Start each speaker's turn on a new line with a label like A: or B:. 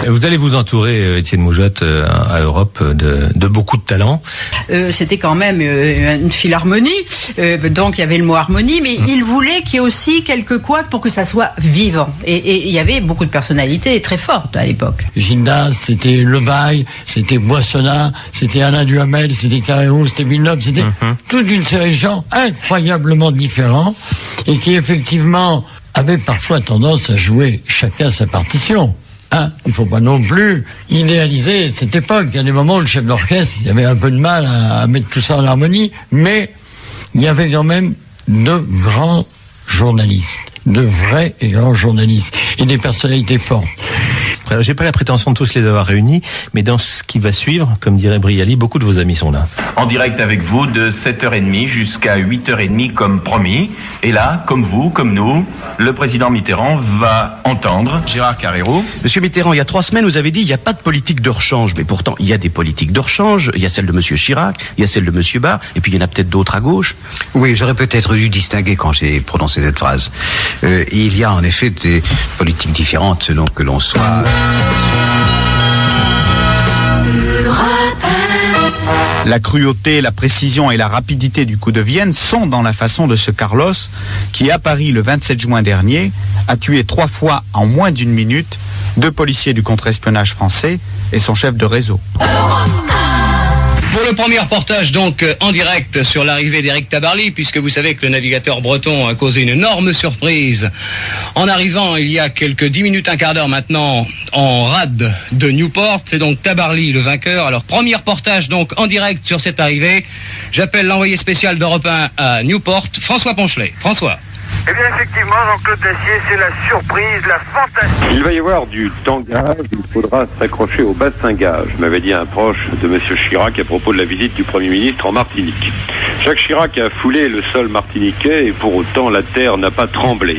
A: Vous allez vous entourer, Étienne Moujotte, à Europe, de beaucoup de talents.
B: C'était quand même une philharmonie, donc il y avait le mot harmonie, mais il voulait qu'il y ait aussi quelques couacs pour que ça soit vivant. Et il y avait beaucoup de personnalités très fortes à l'époque.
C: Gildas, c'était Levaille, c'était Boissonnat, c'était Alain Duhamel, c'était Carrérou, c'était Villeneuve, c'était toute une série de gens incroyablement différents et qui effectivement avaient parfois tendance à jouer chacun sa partition. Il faut pas non plus idéaliser cette époque. Il y a des moments où le chef d'orchestre il avait un peu de mal à mettre tout ça en harmonie, mais il y avait quand même de grands journalistes, de vrais et grands journalistes, et des personnalités fortes.
A: Alors, j'ai pas la prétention de tous les avoir réunis, mais dans ce qui va suivre, comme dirait Brialy, beaucoup de vos amis sont là.
D: En direct avec vous de 7h30 jusqu'à 8h30 comme promis. Et là, comme vous, comme nous, le président Mitterrand va entendre Gérard Carrérou.
E: Monsieur Mitterrand, il y a 3 semaines, vous avez dit il n'y a pas de politique de rechange. Mais pourtant, il y a des politiques de rechange. Il y a celle de Monsieur Chirac, il y a celle de Monsieur Barre, et puis il y en a peut-être d'autres à gauche.
F: Oui, j'aurais peut-être dû distinguer quand j'ai prononcé cette phrase. Il y a en effet des politiques différentes selon que l'on soit...
G: La cruauté, la précision et la rapidité du coup de Vienne sont dans la façon de ce Carlos qui, à Paris le 27 juin dernier, a tué 3 fois en moins d'une minute 2 policiers du contre-espionnage français et son chef de réseau.
H: Pour le premier reportage, donc, en direct sur l'arrivée d'Éric Tabarly, puisque vous savez que le navigateur breton a causé une énorme surprise en arrivant il y a quelques 10 minutes, un quart d'heure maintenant, en rade de Newport. C'est donc Tabarly le vainqueur. Alors, premier reportage, donc, en direct sur cette arrivée. J'appelle l'envoyé spécial d'Europe 1 à Newport, François Ponchelet. François.
I: Eh bien, effectivement, Jean-Claude Dacier, c'est la surprise, la fantastique.
J: Il va y avoir du tangage, il faudra s'accrocher au bassin-gage, m'avait dit un proche de M. Chirac à propos de la visite du Premier ministre en Martinique. Jacques Chirac a foulé le sol martiniquais et pour autant la terre n'a pas tremblé.